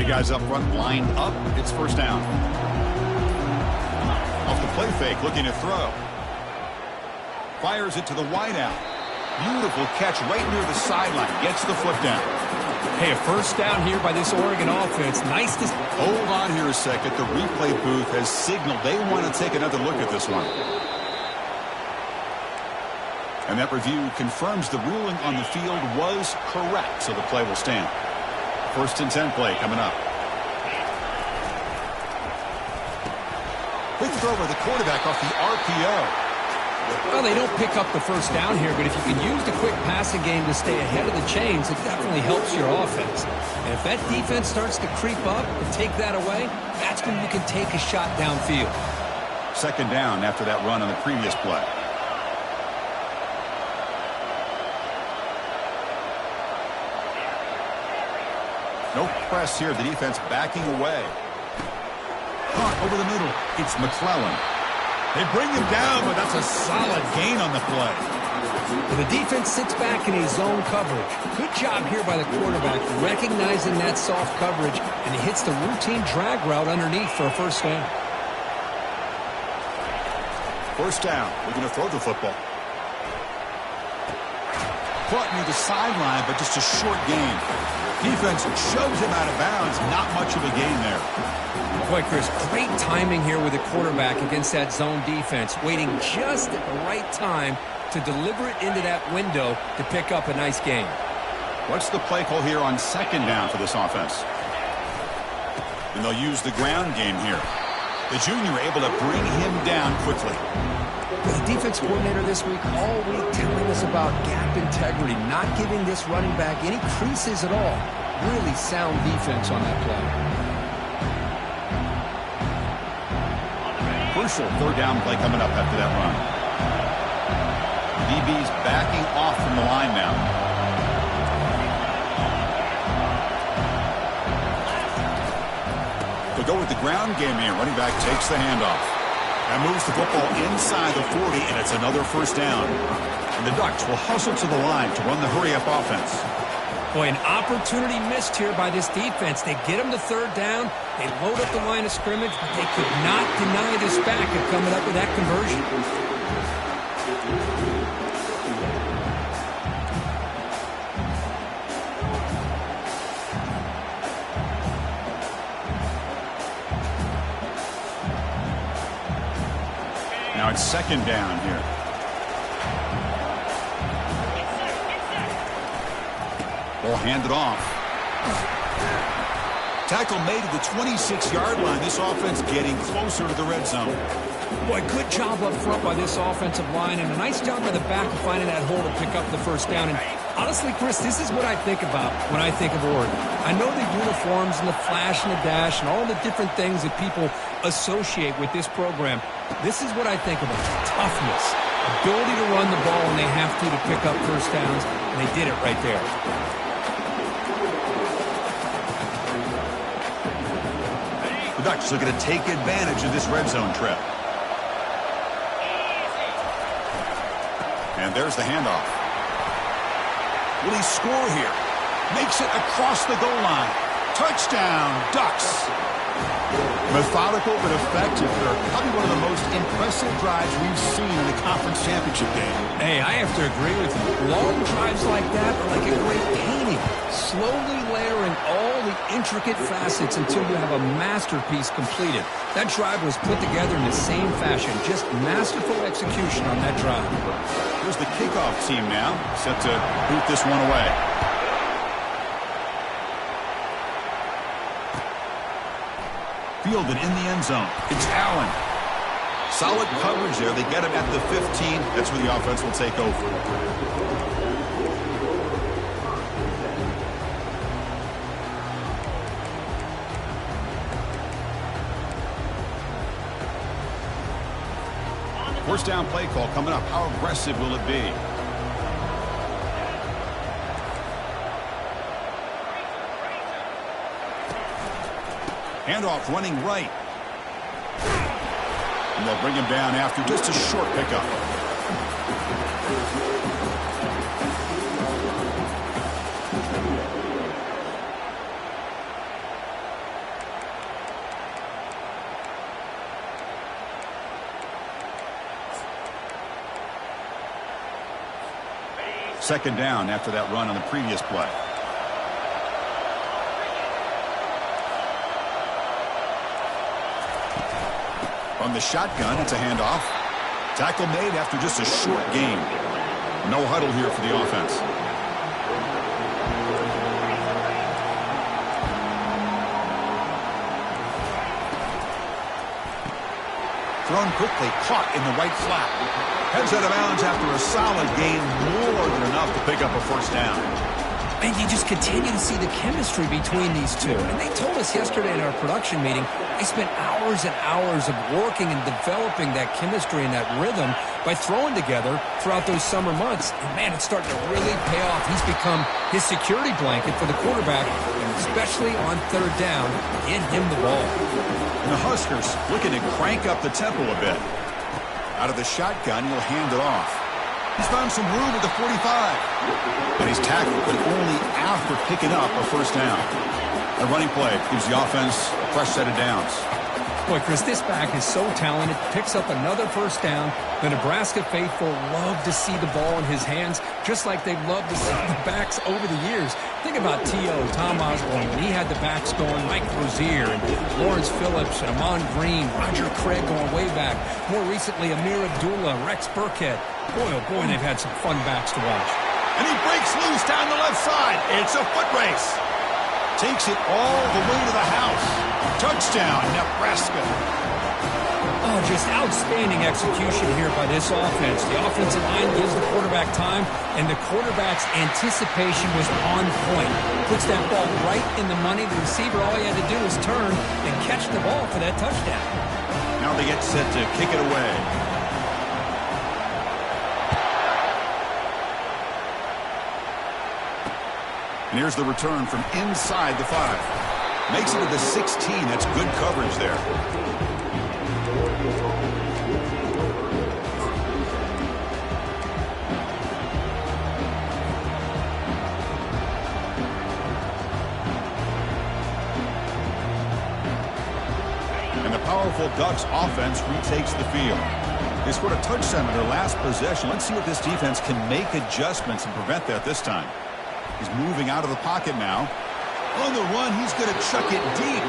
guys up front lined up. It's first down. Off the play fake, looking to throw. Fires it to the wideout. Beautiful catch right near the sideline. Gets the foot down. Hey, a first down here by this Oregon offense. Nice to... Hold on here a second. The replay booth has signaled they want to take another look at this one. And that review confirms the ruling on the field was correct, so the play will stand. First and 10 play coming up. Quick throw by the quarterback off the RPO. Well, they don't pick up the first down here, but if you can use the quick passing game to stay ahead of the chains, it definitely helps your offense. And if that defense starts to creep up and take that away, that's when you can take a shot downfield. Second down after that run on the previous play. No press here. The defense backing away. Caught over the middle. It's McClellan. They bring him down, but that's a solid gain on the play. The defense sits back in a zone coverage. Good job here by the quarterback, recognizing that soft coverage, and he hits the routine drag route underneath for a first down. First down. We're going to throw the football. Caught near the sideline, but just a short gain. Defense shoves him out of bounds. Not much of a gain there. Boy, Chris, great timing here with the quarterback against that zone defense, waiting just at the right time to deliver it into that window to pick up a nice gain. What's the play call here on second down for this offense? And they'll use the ground game here. The junior able to bring him down quickly. The defense coordinator this week all week telling us about gap integrity, not giving this running back any creases at all. Really sound defense on that play. Crucial third down play coming up after that run. DB's backing off from the line now. They'll go with the ground game here. Running back takes the handoff and moves the football inside the 40, and it's another first down. And the Ducks will hustle to the line to run the hurry-up offense. Boy, an opportunity missed here by this defense. They get them to third down. They load up the line of scrimmage, but they could not deny this back of coming up with that conversion. Now it's second down here. Ball handed off. Tackle made at the 26-yard line. This offense getting closer to the red zone. Boy, good job up front by this offensive line, and a nice job by the back of finding that hole to pick up the first down. And honestly, Chris, this is what I think about when I think of Oregon. I know the uniforms and the flash and the dash and all the different things that people associate with this program. This is what I think about. Toughness, ability to run the ball when they have to pick up first downs, and they did it right there. The Ducks are going to take advantage of this red zone trip. And there's the handoff. Will he score here? Makes it across the goal line. Touchdown, Ducks. Methodical but effective. They're probably one of the most impressive drives we've seen in the conference championship game. Hey, I have to agree with you. Long drives like that are like a great painting. Slowly layering all the intricate facets until you have a masterpiece completed. That drive was put together in the same fashion. Just masterful execution on that drive. Here's the kickoff team now, set to boot this one away. Fielded in the end zone. It's Allen. Solid coverage there. They get him at the 15. That's where the offense will take over. First down play call coming up. How aggressive will it be? Handoff running right. And they'll bring him down after just a short pickup. Second down after that run on the previous play. From the shotgun, it's a handoff. Tackle made after just a short gain. No huddle here for the offense. Thrown quickly, caught in the right flat. Heads out of bounds after a solid gain, more than enough to pick up a first down. And you just continue to see the chemistry between these two. And they told us yesterday in our production meeting, they spent hours and hours of working and developing that chemistry and that rhythm by throwing together throughout those summer months. And, man, it's starting to really pay off. He's become his security blanket for the quarterback, and especially on third down, get him the ball. And the Huskers looking to crank up the tempo a bit. Out of the shotgun, he'll hand it off. He's found some room at the 45. And he's tackled, but only after picking up a first down. The running play gives the offense a fresh set of downs. Boy, Chris, this back is so talented. Picks up another first down. The Nebraska faithful love to see the ball in his hands, just like they've loved to see the backs over the years. Think about T.O., Tom Osborne, when he had the backs going, Mike Rozier, and Lawrence Phillips, and Amon Green, Roger Craig going way back. More recently, Amir Abdullah, Rex Burkhead. Boy, oh boy, they've had some fun backs to watch. And he breaks loose down the left side. It's a foot race. Takes it all the way to the house. Touchdown, Nebraska. Oh, just outstanding execution here by this offense. The offensive line gives the quarterback time, and the quarterback's anticipation was on point. Puts that ball right in the money. The receiver, all he had to do was turn and catch the ball for that touchdown. Now they get set to kick it away. And here's the return from inside the 5. Makes it to the 16. That's good coverage there. And the powerful Ducks offense retakes the field. They scored a touchdown in their last possession. Let's see what this defense can make adjustments and prevent that this time. He's moving out of the pocket now. On the run, he's going to chuck it deep.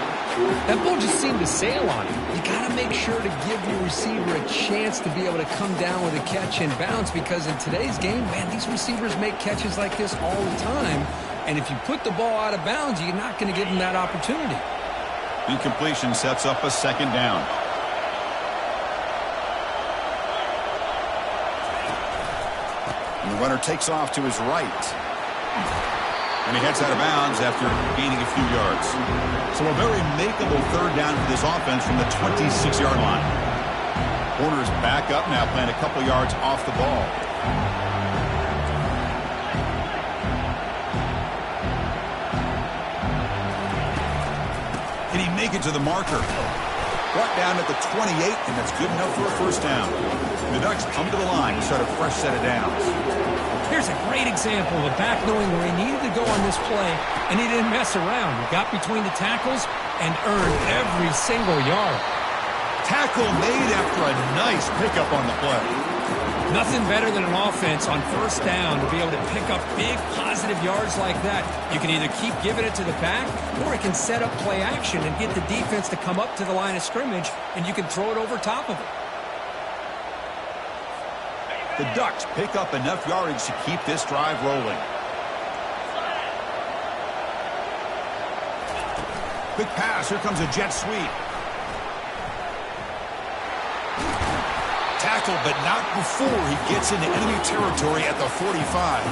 That ball just seemed to sail on him. You got to make sure to give your receiver a chance to be able to come down with a catch and bounce, because in today's game, man, these receivers make catches like this all the time. And if you put the ball out of bounds, you're not going to give them that opportunity. Incompletion sets up a second down. And the runner takes off to his right. And he heads out of bounds after gaining a few yards. So a very makeable third down for this offense from the 26-yard line. Corner's back up now, playing a couple yards off the ball. Can he make it to the marker? Brought down at the 28, and that's good enough for a first down. The Ducks come to the line to start a fresh set of downs. Here's a great example of a back knowing where he needed to go on this play, and he didn't mess around. He got between the tackles and earned every single yard. Tackle made after a nice pickup on the play. Nothing better than an offense on first down to be able to pick up big positive yards like that. You can either keep giving it to the back, or it can set up play action and get the defense to come up to the line of scrimmage, and you can throw it over top of it. The Ducks pick up enough yardage to keep this drive rolling. Quick pass. Here comes a jet sweep. Tackled, but not before he gets into enemy territory at the 45.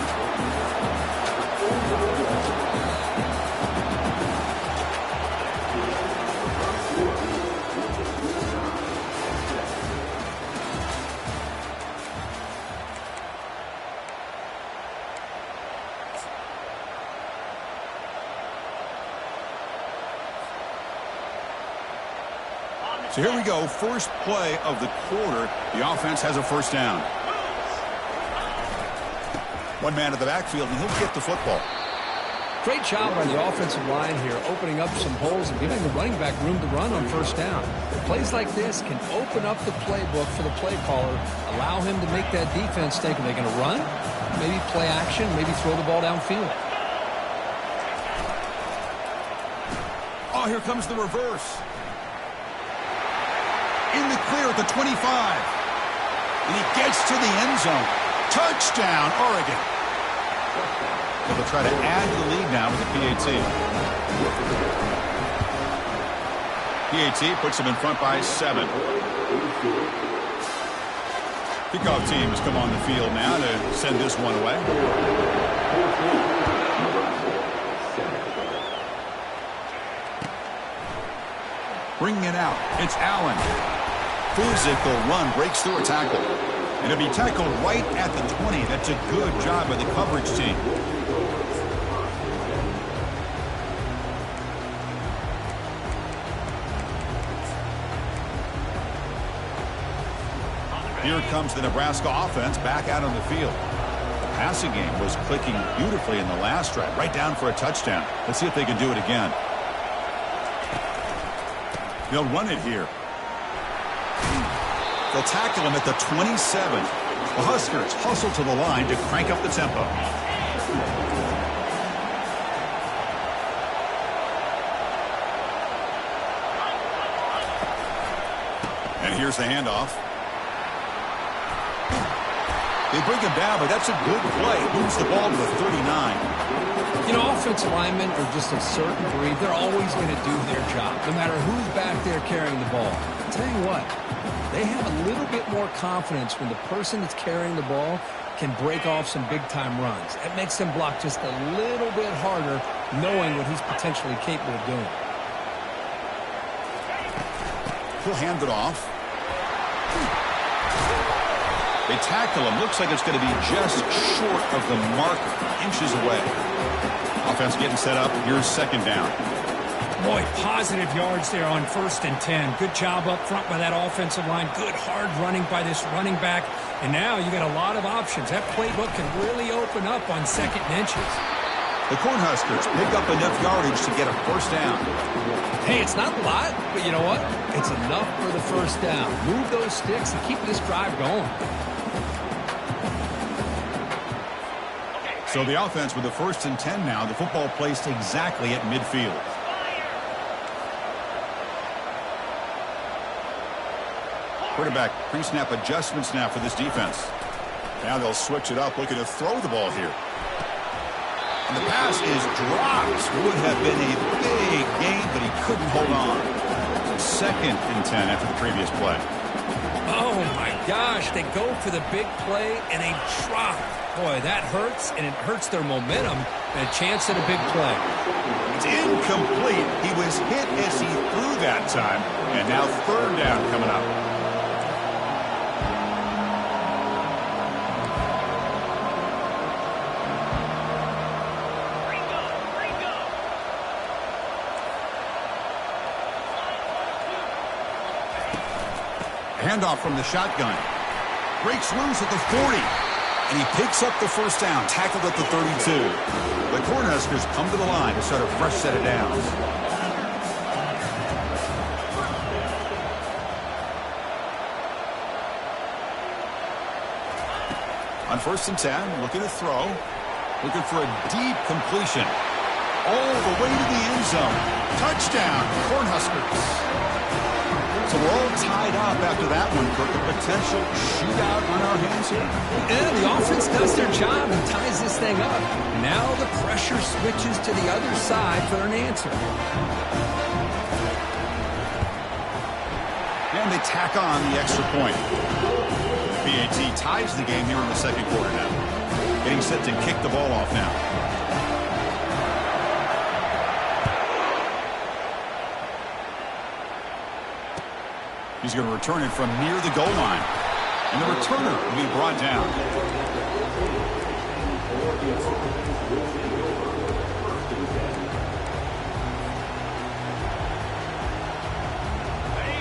So here we go, first play of the quarter. The offense has a first down. One man at the backfield, and he'll get the football. Great job by the offensive line here, opening up some holes and giving the running back room to run on first down. Plays like this can open up the playbook for the play caller, allow him to make that defense think, are they going to run? maybe play action, maybe throw the ball downfield. Oh, here comes the reverse. In the clear at the 25. And he gets to the end zone. Touchdown, Oregon. So they'll try to add to the lead now with the PAT. PAT puts them in front by 7. Kickoff team has come on the field now to send this one away. Bringing it out, it's Allen. Physical run, breaks through a tackle. And it'll be tackled right at the 20. That's a good job by the coverage team. Here comes the Nebraska offense back out on the field. The passing game was clicking beautifully in the last drive, right down for a touchdown. Let's see if they can do it again. They'll run it here. They'll tackle him at the 27. The Huskers hustle to the line to crank up the tempo. And here's the handoff. They bring him down, but that's a good play. Moves the ball to the 39. You know, offensive linemen are just a certain breed. They're always going to do their job, no matter who's back there carrying the ball. I'll tell you what, they have a little bit more confidence when the person that's carrying the ball can break off some big-time runs. It makes them block just a little bit harder, knowing what he's potentially capable of doing. He'll hand it off. They tackle him. Looks like it's going to be just short of the marker, inches away. Offense getting set up. Here's second down. Boy, positive yards there on 1st and 10. Good job up front by that offensive line. Good hard running by this running back. And now you got a lot of options. That playbook can really open up on 2nd and inches. The Cornhuskers pick up enough yardage to get a first down. Hey, it's not a lot, but you know what? It's enough for the first down. Move those sticks and keep this drive going. So the offense with the 1st and 10 now. The football placed exactly at midfield. Quarterback pre-snap adjustments now for this defense. Now they'll switch it up, looking to throw the ball here. And the pass is dropped. Would have been a big gain, but he couldn't hold on. 2nd and 10 after the previous play. Oh, my gosh. They go for the big play, and they drop. Boy, that hurts, and it hurts their momentum and a chance at a big play. It's incomplete. He was hit as he threw that time, and now 3rd down coming up. Handoff from the shotgun. Breaks loose at the 40. And he picks up the first down, tackled at the 32. The Cornhuskers come to the line to start a fresh set of downs. On 1st and 10, looking to throw. Looking for a deep completion. All the way to the end zone. Touchdown, Cornhuskers. So we're all tied up after that one, Kirk. A potential shootout on our hands here. Yeah, the offense does their job and ties this thing up. Now the pressure switches to the other side for an answer. And they tack on the extra point. PAT ties the game here in the 2nd quarter now. Getting set to kick the ball off now. He's going to return it from near the goal line. And the returner will be brought down.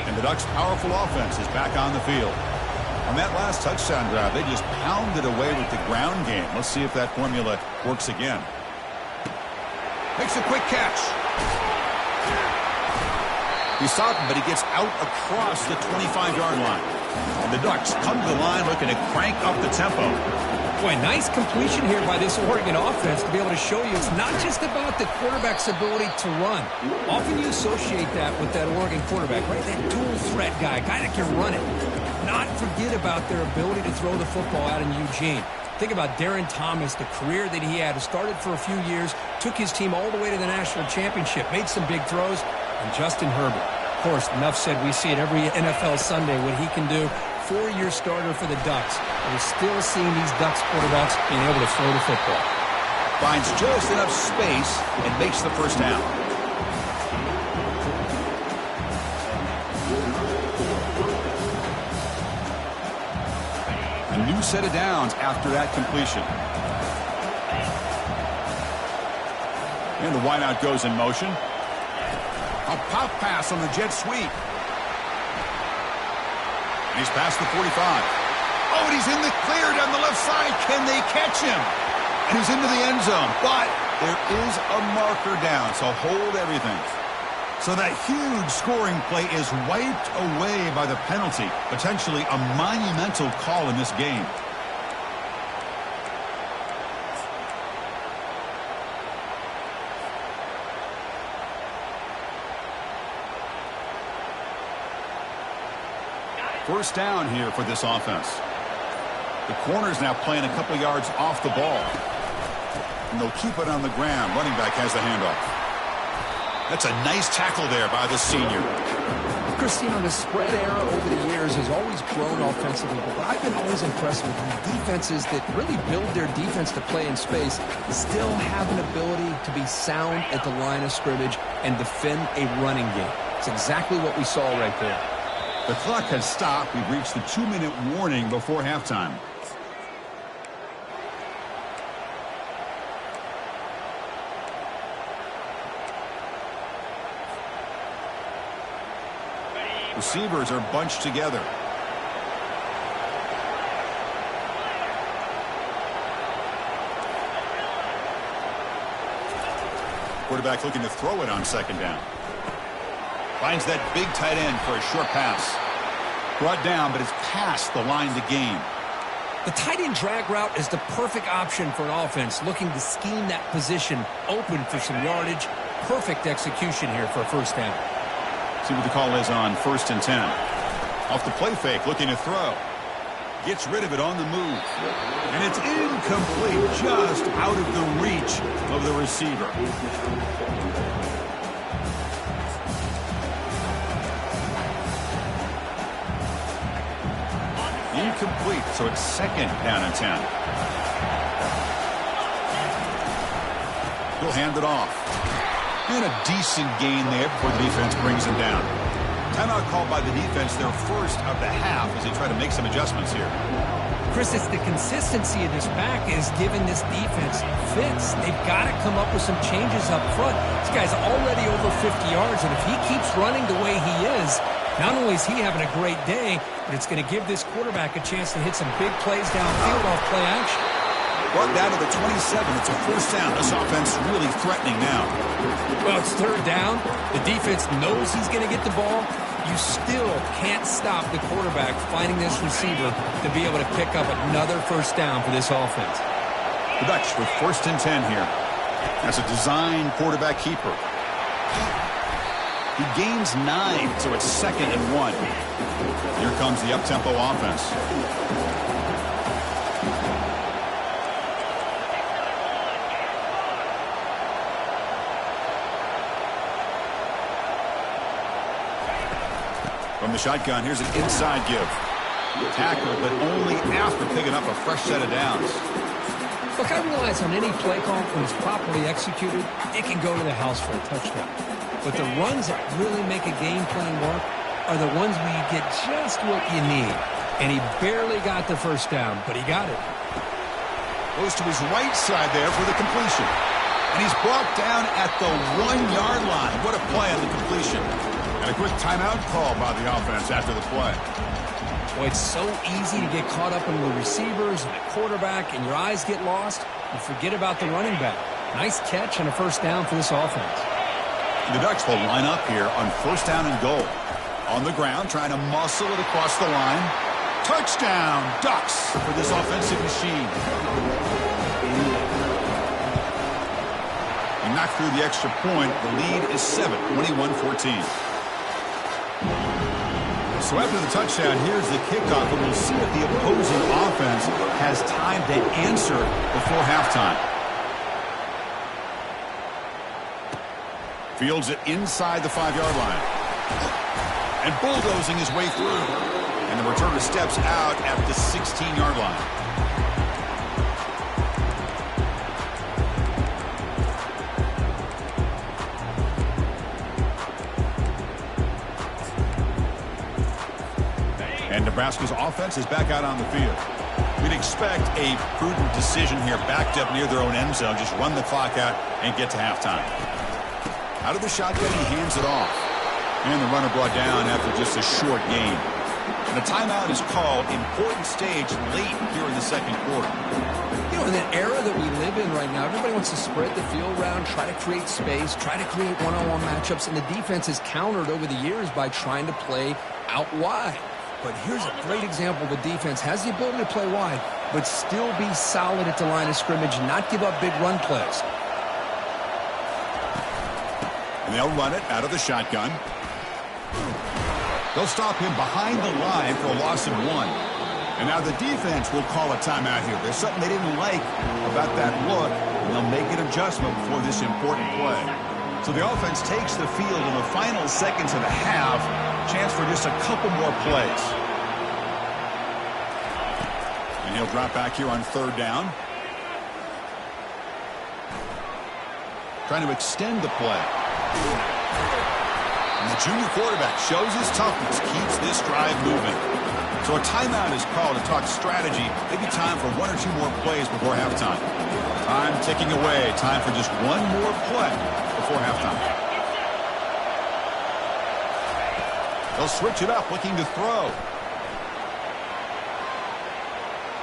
And the Ducks' powerful offense is back on the field. On that last touchdown drive, they just pounded away with the ground game. Let's see if that formula works again. Makes a quick catch. He stopped him, but he gets out across the 25-yard line. And the Ducks come to the line looking to crank up the tempo. Boy, nice completion here by this Oregon offense to be able to show you it's not just about the quarterback's ability to run. Often you associate that with that Oregon quarterback, right? That dual threat guy that can run it. Not forget about their ability to throw the football out in Eugene. Think about Darren Thomas, the career that he had. He started for a few years, took his team all the way to the national championship, made some big throws, and Justin Herbert. Of course, enough said, we see it every NFL Sunday what he can do. 4-year starter for the Ducks. And we're still seeing these Ducks quarterbacks being able to throw the football. Finds just enough space and makes the first down. A new set of downs after that completion. And the wideout goes in motion. A pop pass on the jet sweep. He's past the 45. Oh, and he's in the clear down the left side. Can they catch him? And he's into the end zone. But there is a marker down, so hold everything. So that huge scoring play is wiped away by the penalty. Potentially a monumental call in this game. First down here for this offense. The corner's now playing a couple yards off the ball. And they'll keep it on the ground. Running back has the handoff. That's a nice tackle there by the senior. Christine, the spread era over the years has always grown offensively, but I've been always impressed with defenses that really build their defense to play in space, still have an ability to be sound at the line of scrimmage and defend a running game. It's exactly what we saw right there. The clock has stopped. We've reached the 2-minute warning before halftime. Receivers are bunched together. Quarterback looking to throw it on second down. Finds that big tight end for a short pass. Brought down, but it's past the line to gain. The tight end drag route is the perfect option for an offense looking to scheme that position open for some yardage. Perfect execution here for a first down. See what the call is on 1st and 10. Off the play fake, looking to throw. Gets rid of it on the move. And it's incomplete, just out of the reach of the receiver. Incomplete, so it's second down and 10. He'll hand it off. And a decent gain there before the defense brings him down. Timeout called by the defense, their first of the half, as they try to make some adjustments here. Chris, it's the consistency of this back is giving this defense fits. They've got to come up with some changes up front. This guy's already over 50 yards, and if he keeps running the way he is, not only is he having a great day, but it's going to give this quarterback a chance to hit some big plays downfield off play action. Brought down to the 27. It's a first down. This offense really threatening now. Well, it's third down. The defense knows he's going to get the ball. You still can't stop the quarterback finding this receiver to be able to pick up another first down for this offense. The Ducks with 1st and 10 here. That's a design quarterback keeper. He gains 9, so it's 2nd and 1. Here comes the up-tempo offense. From the shotgun, here's an inside give. Tackle, but only after picking up a fresh set of downs. Look, I realize on any play call, when it's properly executed, it can go to the house for a touchdown. But the runs that really make a game plan work are the ones where you get just what you need. And he barely got the first down, but he got it. Goes to his right side there for the completion. And he's brought down at the 1-yard line. What a play on the completion. And a quick timeout call by the offense after the play. Boy, it's so easy to get caught up in the receivers and the quarterback, and your eyes get lost. You forget about the running back. Nice catch and a first down for this offense. The Ducks will line up here on 1st down and goal. On the ground, trying to muscle it across the line. Touchdown, Ducks, for this offensive machine. He knocked through the extra point. The lead is 7, 21-14. So after the touchdown, here's the kickoff, and we'll see if the opposing offense has time to answer before halftime. Fields it inside the 5-yard line. And bulldozing his way through. And the returner steps out at the 16-yard line. And Nebraska's offense is back out on the field. We'd expect a prudent decision here, backed up near their own end zone. Just run the clock out and get to halftime. Out of the shotgun, he hands it off. And the runner brought down after just a short gain. And a timeout is called. Important stage late here in the second quarter. You know, in that era that we live in right now, everybody wants to spread the field around, try to create space, try to create one-on-one matchups, and the defense has countered over the years by trying to play out wide. But here's a great example. The defense has the ability to play wide, but still be solid at the line of scrimmage and not give up big run plays. And they'll run it out of the shotgun. They'll stop him behind the line for a loss of 1. And now the defense will call a timeout here. There's something they didn't like about that look, and they'll make an adjustment before this important play. So the offense takes the field in the final seconds of the half. Chance for just a couple more plays. And he'll drop back here on 3rd down. Trying to extend the play. And the junior quarterback shows his toughness, keeps this drive moving. So a timeout is called to talk strategy. Maybe time for 1 or 2 more plays before halftime. Time ticking away. Time for just 1 more play before halftime. They'll switch it up, looking to throw.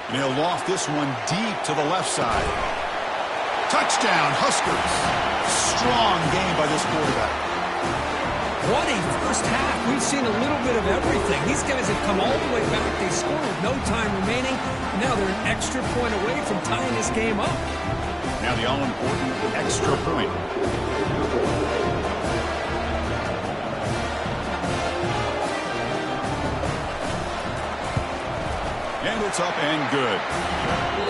And he'll loft this one deep to the left side. Touchdown, Huskers. Strong game by this quarterback. What a first half. We've seen a little bit of everything. These guys have come all the way back. They scored with no time remaining. Now they're an extra point away from tying this game up. Now the all-important extra point. And it's up and good.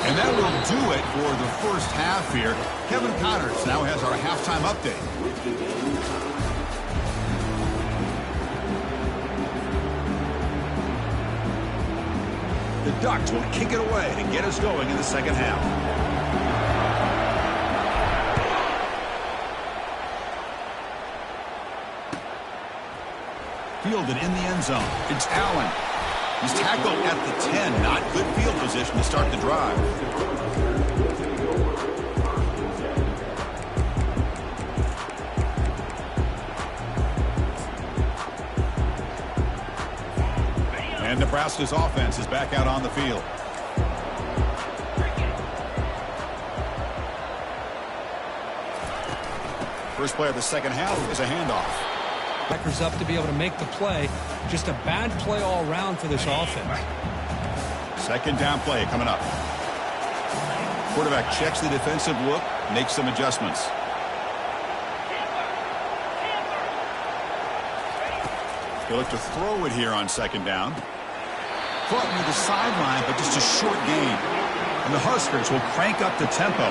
And that will do it for the first half here. Kevin Connors now has our halftime update. The Ducks will kick it away to get us going in the second half. Fielded in the end zone. It's Allen. He's tackled at the 10. Not good field position to start the drive. And Nebraska's offense is back out on the field. First play of the second half is a handoff. Packers up to be able to make the play. Just a bad play all around for this offense. Second down play coming up. Quarterback checks the defensive look, makes some adjustments. He'll look to throw it here on second down. Caught near the sideline, but just a short gain. And the Huskers will crank up the tempo.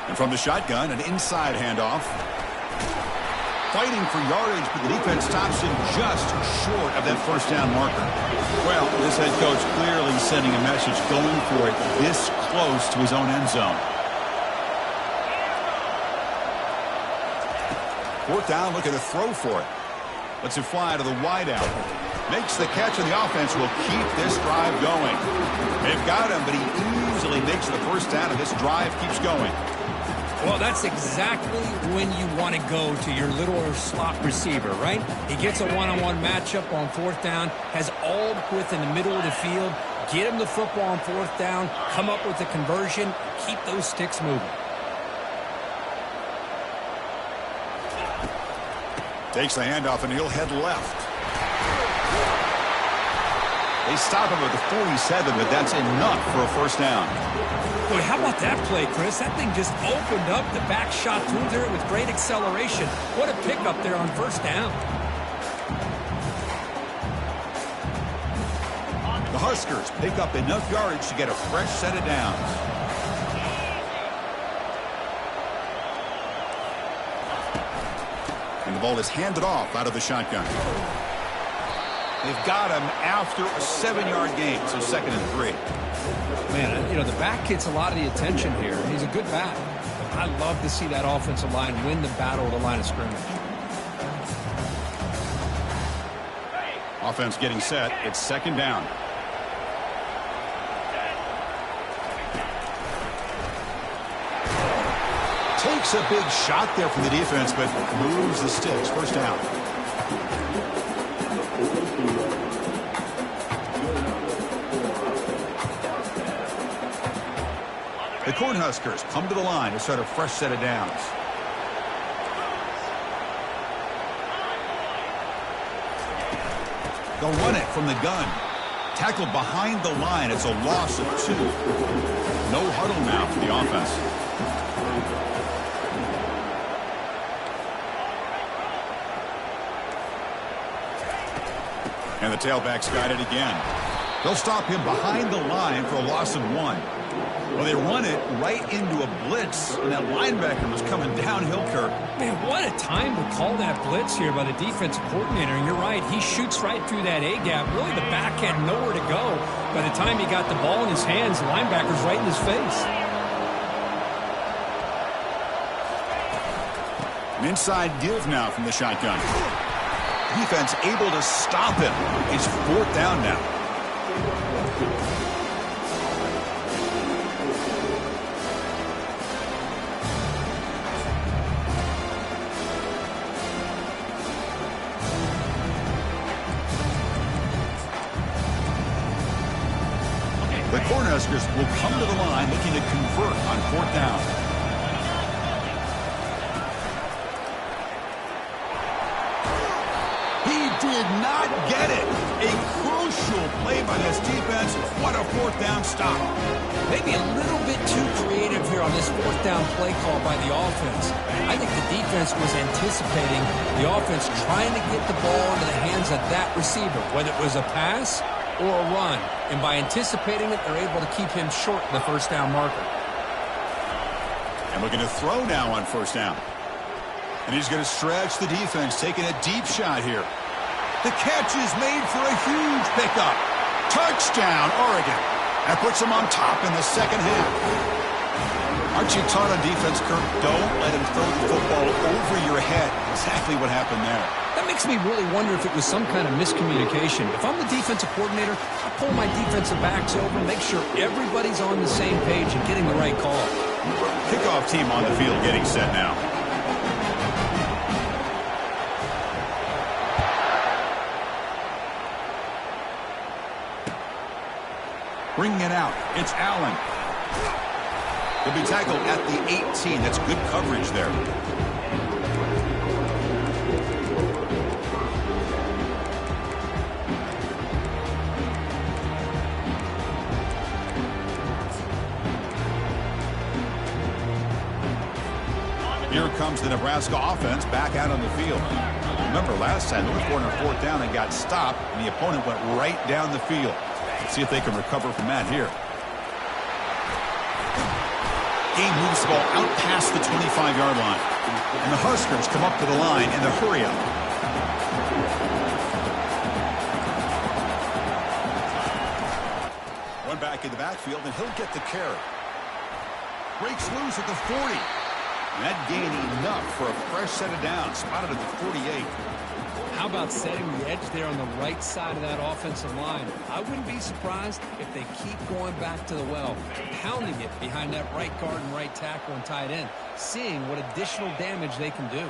And from the shotgun, an inside handoff. Fighting for yardage, but the defense stops him just short of that first down marker. Well, this head coach clearly sending a message, going for it this close to his own end zone. Fourth down, look at the throw for it. Lets it fly to the wideout. Makes the catch, and the offense will keep this drive going. They've got him, but he easily makes the first down, and this drive keeps going. Well, that's exactly when you want to go to your little slot receiver, right? He gets a one-on-one matchup on fourth down, has all width in the middle of the field, Get him the football on fourth down, come up with a conversion, keep those sticks moving. Takes the handoff, and he'll head left. They stop him at the 47, but that's enough for a first down. Boy, how about that play, Chris? That thing just opened up. The back shot through there with great acceleration. What a pickup there on first down. The Huskers pick up enough yardage to get a fresh set of downs. And the ball is handed off out of the shotgun. They've got him after a 7-yard gain, so 2nd and 3. Man, you know, the back gets a lot of the attention here. He's a good back. I love to see that offensive line win the battle of the line of scrimmage. Offense getting set. It's 2nd down. Takes a big shot there from the defense, but moves the sticks. First down. The Cornhuskers come to the line to start a fresh set of downs. They'll run it from the gun. Tackled behind the line. It's a loss of 2. No huddle now for the offense. And the tailback's got it again. They'll stop him behind the line for a loss of 1. Well, they run it right into a blitz, and that linebacker was coming downhill, Kirk. Man, what a time to call that blitz here by the defensive coordinator. And you're right, he shoots right through that A-gap. Really, the back had nowhere to go. By the time he got the ball in his hands, the linebacker's right in his face. An inside give now from the shotgun. Defense able to stop him. It's 4th down now. The Cornhuskers will come to the line looking to convert on 4th down. Did not get it. A crucial play by this defense. What a 4th down stop. Maybe a little bit too creative here on this 4th down play call by the offense. I think the defense was anticipating the offense trying to get the ball into the hands of that receiver, whether it was a pass or a run. And by anticipating it, they're able to keep him short of the first down marker. And looking to throw now on 1st down. And he's going to stretch the defense, taking a deep shot here. The catch is made for a huge pickup. Touchdown, Oregon. That puts them on top in the 2nd half. Aren't you taught on defense, Kirk? Don't let him throw the football over your head. Exactly what happened there. That makes me really wonder if it was some kind of miscommunication. If I'm the defensive coordinator, I pull my defensive backs over and make sure everybody's on the same page and getting the right call. Kickoff team on the field getting set now. Bringing it out, it's Allen. He'll be tackled at the 18. That's good coverage there. Here comes the Nebraska offense back out on the field. Remember last time they were going on 4th down and got stopped, and the opponent went right down the field. Let's see if they can recover from that here. Game moves the ball out past the 25-yard line. And the Huskers come up to the line in the hurry-up. One back in the backfield, and he'll get the carry. Breaks loose at the 40. And that gain enough for a fresh set of downs, spotted at the 48. How about setting the edge there on the right side of that offensive line? I wouldn't be surprised if they keep going back to the well, pounding it behind that right guard and right tackle and tight end, seeing what additional damage they can do.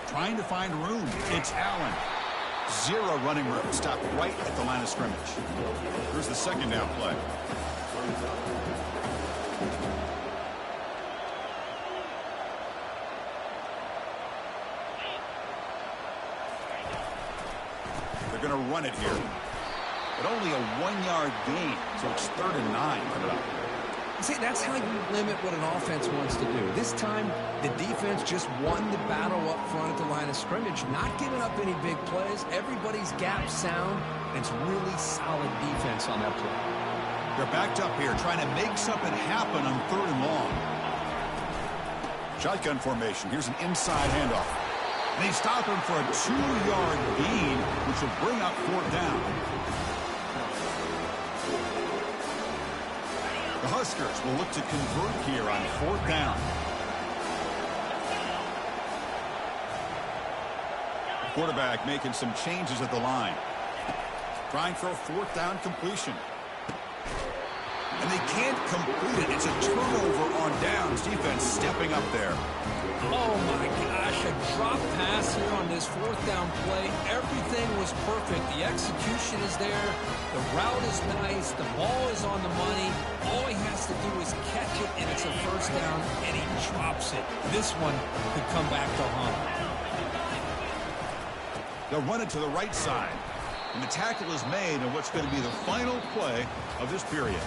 Trying to find room. It's Allen. Zero running room. Stopped right at the line of scrimmage. Here's the second down play. They're going to run it here. But only a 1-yard gain, so it's 3rd and 9 coming up. See, that's how you limit what an offense wants to do. This time, the defense just won the battle up front at the line of scrimmage, not giving up any big plays. Everybody's gap sound, and it's really solid defense on that play. They're backed up here, trying to make something happen on 3rd and long. Shotgun formation. Here's an inside handoff. And they stop him for a 2-yard gain, which will bring up 4th down. The Huskers will look to convert here on 4th down. The quarterback making some changes at the line. Trying for a 4th down completion. And they can't complete it. It's a turnover on downs. Defense stepping up there. Oh, my gosh. A drop pass here on this 4th down play. Everything was perfect. The execution is there. The route is nice. The ball is on the money. All he has to do is catch it, and it's a 1st down, and he drops it. This one could come back to haunt. They'll run it to the right side. And the tackle is made on what's going to be the final play of this period.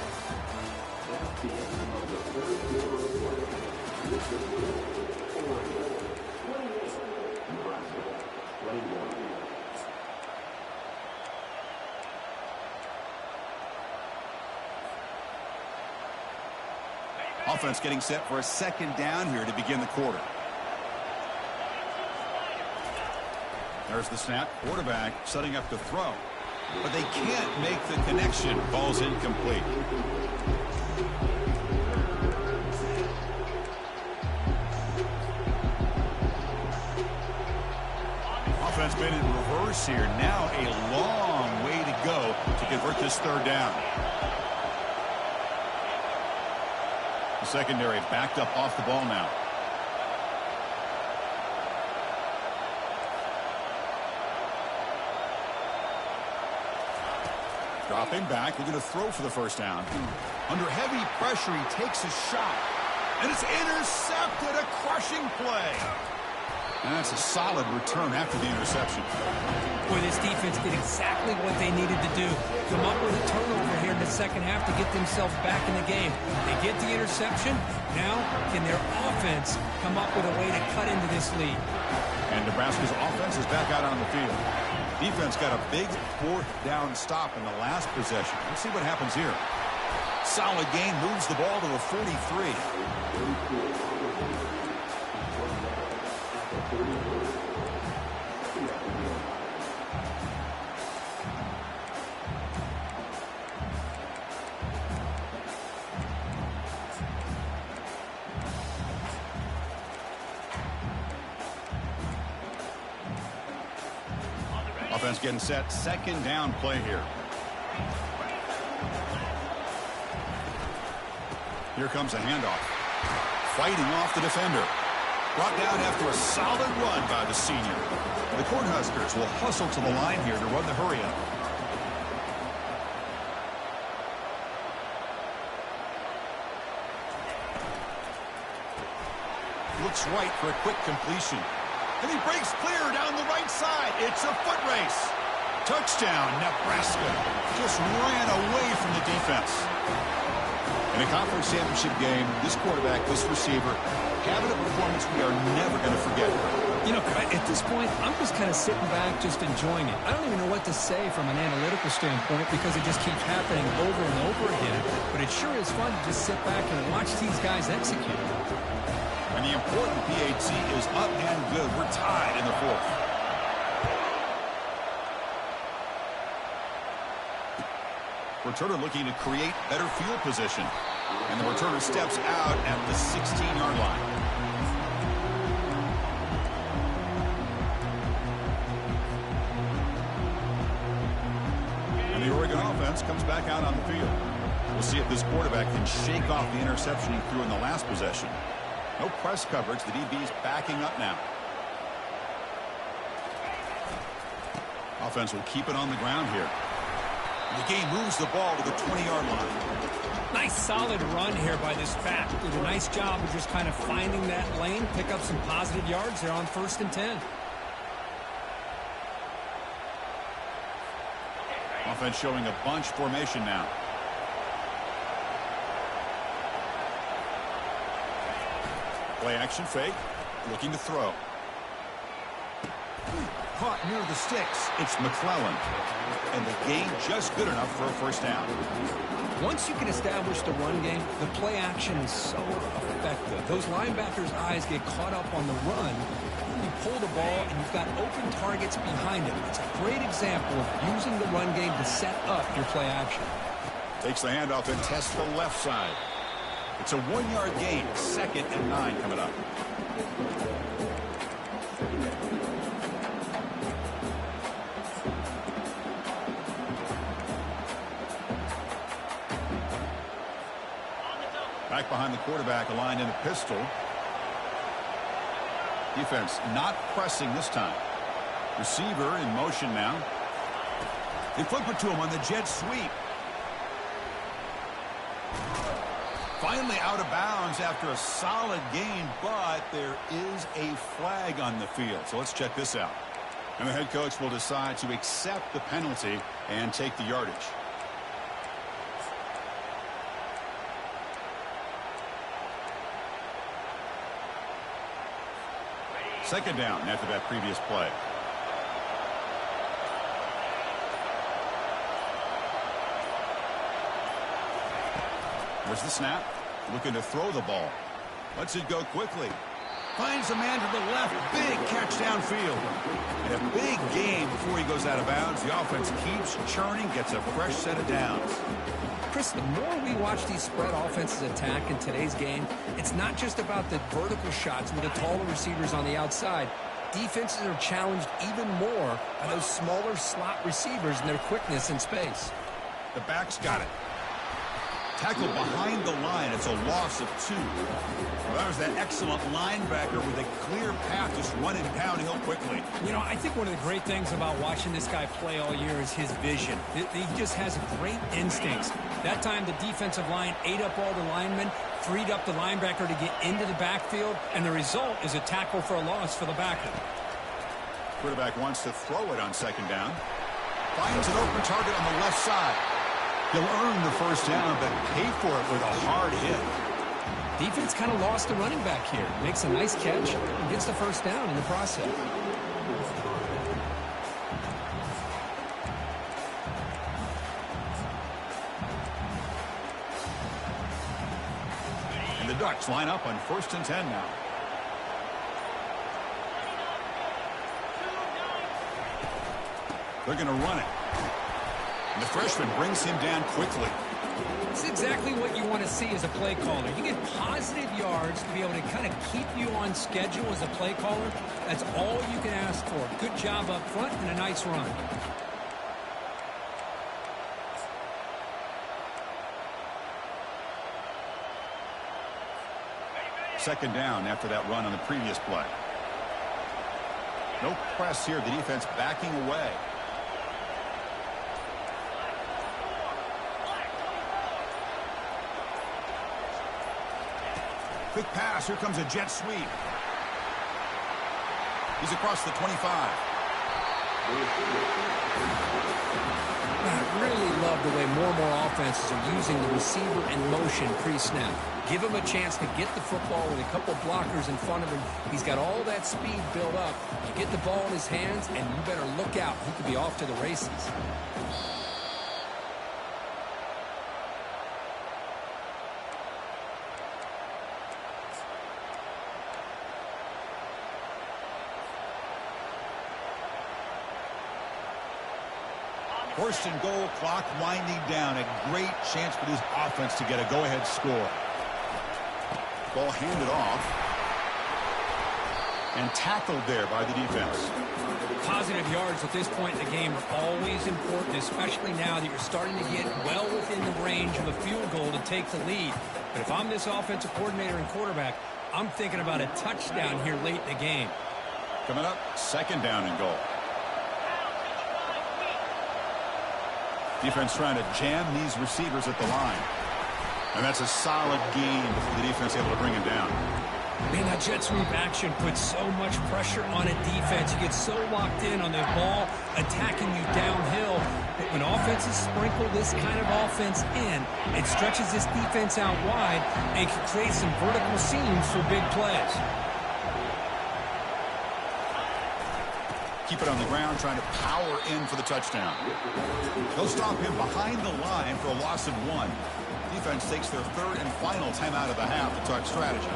Offense getting set for a 2nd down here to begin the quarter. There's the snap. Quarterback setting up to throw. But they can't make the connection. Ball's incomplete. Offense been in reverse here. Now a long way to go to convert this 3rd down. The secondary backed up off the ball now. Dropping back, looking to throw for the 1st down. Under heavy pressure, he takes a shot. And it's intercepted, a crushing play. And that's a solid return after the interception. Boy, this defense did exactly what they needed to do. Come up with a turnover here in the 2nd half to get themselves back in the game. They get the interception. Now, can their offense come up with a way to cut into this lead? And Nebraska's offense is back out on the field. Defense got a big 4th down stop in the last possession. Let's see what happens here. Solid gain, moves the ball to the 43. Offense getting set. 2nd down play here. Here comes a handoff. Fighting off the defender. Brought down after a solid run by the senior. The Cornhuskers will hustle to the line here to run the hurry up. Looks right for a quick completion. And he breaks clear down the right side. It's a foot race. Touchdown, Nebraska. Just ran away from the defense. In a conference championship game, this quarterback, this receiver, having a performance we are never going to forget. You know, at this point, I'm just kind of sitting back, just enjoying it. I don't even know what to say from an analytical standpoint because it just keeps happening over and over again. But it sure is fun to just sit back and watch these guys execute. And the important PAT is up and good. We're tied in the 4th. Returner looking to create better field position. And the returner steps out at the 16-yard line. And the Oregon offense comes back out on the field. We'll see if this quarterback can shake off the interception he threw in the last possession. No press coverage. The DB's backing up now. Offense will keep it on the ground here. The game moves the ball to the 20-yard line. Nice solid run here by this back. Did a nice job of just kind of finding that lane, pick up some positive yards there on 1st and 10. Offense showing a bunch formation now. Play action fake. Looking to throw. Caught near the sticks. It's McClellan. And the gain just good enough for a first down. Once you can establish the run game, the play action is so effective. Those linebackers' eyes get caught up on the run. You pull the ball, and you've got open targets behind it. It's a great example of using the run game to set up your play action. Takes the handoff and tests the left side. It's a 1-yard gain. 2nd and 9 coming up. Back behind the quarterback, aligned in a pistol. Defense not pressing this time. Receiver in motion now. They flip it to him on the jet sweep. Finally out of bounds after a solid gain, but there is a flag on the field. So let's check this out. And the head coach will decide to accept the penalty and take the yardage. Second down after that previous play. There's the snap. Looking to throw the ball. Lets it go quickly. Finds a man to the left. Big catch downfield. And a big gain before he goes out of bounds. The offense keeps churning, gets a fresh set of downs. Chris, the more we watch these spread offenses attack in today's game, it's not just about the vertical shots with the taller receivers on the outside. Defenses are challenged even more by those smaller slot receivers and their quickness in space. The back's got it. Tackle behind the line. It's a loss of 2. Well, that was that excellent linebacker with a clear path, just running downhill quickly. You know, I think one of the great things about watching this guy play all year is his vision. He just has great instincts. That time, the defensive line ate up all the linemen, freed up the linebacker to get into the backfield, and the result is a tackle for a loss for the backer. Quarterback wants to throw it on 2nd down. Finds an open target on the left side. He'll earn the first down, but pay for it with a hard hit. Defense kind of lost the running back here. Makes a nice catch and gets the first down in the process. And the Ducks line up on 1st and 10 now. They're going to run it. And the freshman brings him down quickly. It's exactly what you want to see as a play caller. You get positive yards to be able to kind of keep you on schedule as a play caller. That's all you can ask for. Good job up front and a nice run. Second down after that run on the previous play. No press here. The defense backing away. Quick pass. Here comes a jet sweep. He's across the 25. I really love the way more and more offenses are using the receiver in motion pre-snap. Give him a chance to get the football with a couple blockers in front of him. He's got all that speed built up. You get the ball in his hands, and you better look out. He could be off to the races. First and goal, clock winding down. A great chance for this offense to get a go-ahead score. Ball handed off. And tackled there by the defense. Positive yards at this point in the game are always important, especially now that you're starting to get well within the range of a field goal to take the lead. But if I'm this offensive coordinator and quarterback, I'm thinking about a touchdown here late in the game. Coming up, second down and goal. Defense trying to jam these receivers at the line. And that's a solid gain for the defense able to bring him down. Man, that jet sweep action puts so much pressure on a defense. You get so locked in on the ball attacking you downhill. But when offenses sprinkle this kind of offense in, it stretches this defense out wide and can create some vertical seams for big plays. Keep it on the ground, trying to power in for the touchdown. They'll stop him behind the line for a loss of 1. Defense takes their third and final timeout of the half to talk strategy.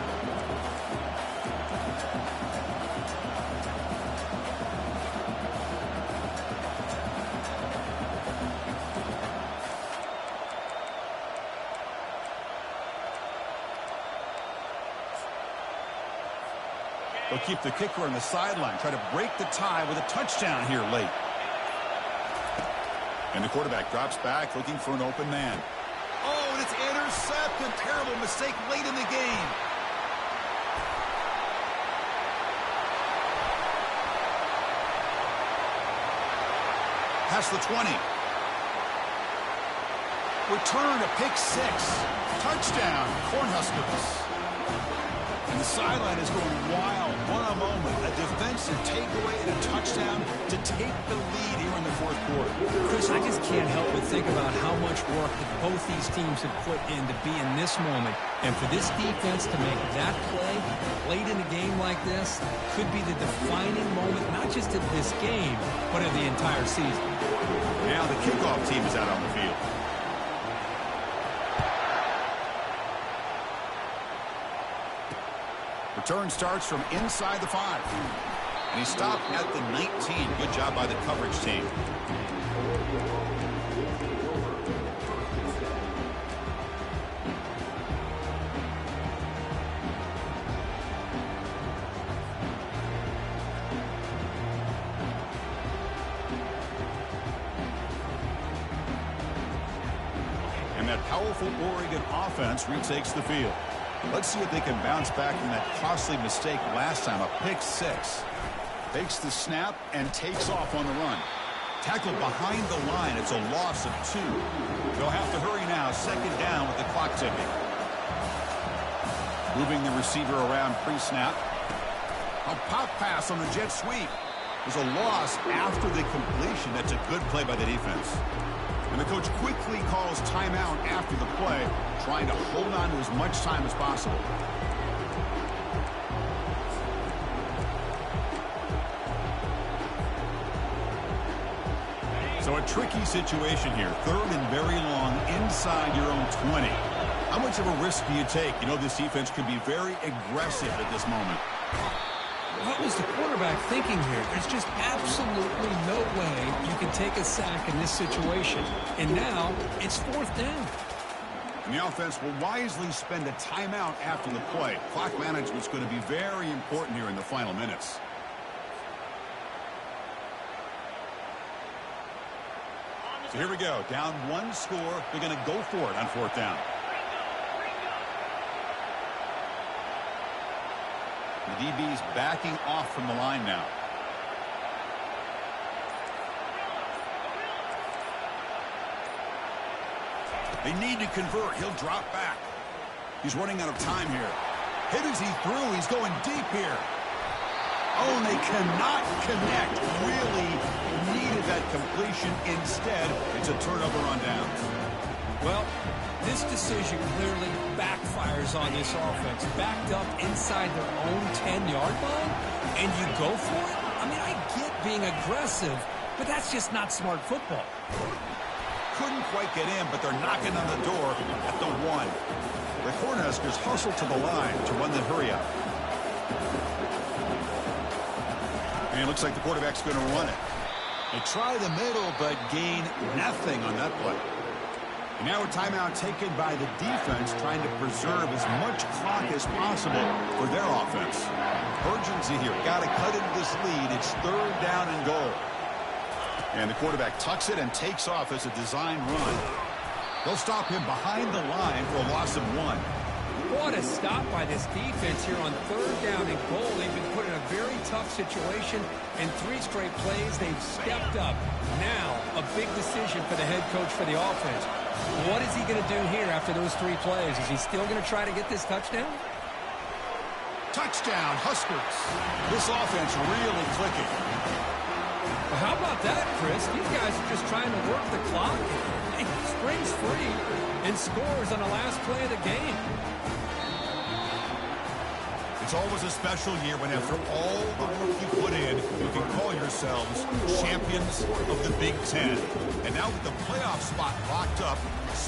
They'll keep the kicker on the sideline, try to break the tie with a touchdown here late. And the quarterback drops back, looking for an open man. Oh, and it's intercepted. Terrible mistake late in the game. Past the 20. Return to pick 6. Touchdown, Cornhuskers. And the sideline is going wild. What a moment. A defensive takeaway and a touchdown to take the lead here in the fourth quarter. Chris, I just can't help but think about how much work that both these teams have put in to be in this moment. And for this defense to make that play late in a game like this could be the defining moment, not just of this game, but of the entire season. Now the kickoff team is out on the field. Return starts from inside the 5. And he stopped at the 19. Good job by the coverage team. And that powerful Oregon offense retakes the field. Let's see if they can bounce back from that costly mistake last time, a pick 6. Takes the snap and takes off on the run. Tackled behind the line. It's a loss of 2. They'll have to hurry now. Second down with the clock ticking. Moving the receiver around pre-snap. A pop pass on the jet sweep. There's a loss after the completion. That's a good play by the defense. And the coach quickly calls timeout after the play, trying to hold on to as much time as possible. So a tricky situation here. Third and very long inside your own 20. How much of a risk do you take? You know this defense could be very aggressive at this moment. What was the quarterback thinking here? There's just absolutely no way you can take a sack in this situation. And now it's 4th down. And the offense will wisely spend a timeout after the play. Clock management's going to be very important here in the final minutes. So here we go. Down 1 score. They're going to go for it on 4th down. The DB's backing off from the line now. They need to convert. He'll drop back. He's running out of time here. Hit as he threw. He's going deep here. Oh, and they cannot connect. Really needed that completion. Instead, it's a turnover on downs. Well, this decision clearly backfires on this offense. Backed up inside their own 10-yard line, and you go for it? I mean, I get being aggressive, but that's just not smart football. Couldn't quite get in, but they're knocking on the door at the 1. The Cornhuskers hustle to the line to run the hurry-up. And it looks like the quarterback's going to run it. They try the middle, but gain nothing on that play. And now a timeout taken by the defense, trying to preserve as much clock as possible for their offense. Urgency here. Got to cut into this lead. It's 3rd down and goal. And the quarterback tucks it and takes off as a design run. They'll stop him behind the line for a loss of 1. What a stop by this defense here on 3rd down and goal. They've been put in a very tough situation. In 3 straight plays, they've stepped up. Now, a big decision for the head coach for the offense. What is he going to do here after those 3 plays? Is he still going to try to get this touchdown? Touchdown, Huskers. This offense really clicking. Well, how about that, Chris? These guys are just trying to work the clock. He springs free and scores on the last play of the game. It's always a special year when after all the work you put in, you can call yourselves champions of the Big 10. And now with the playoff spot locked up,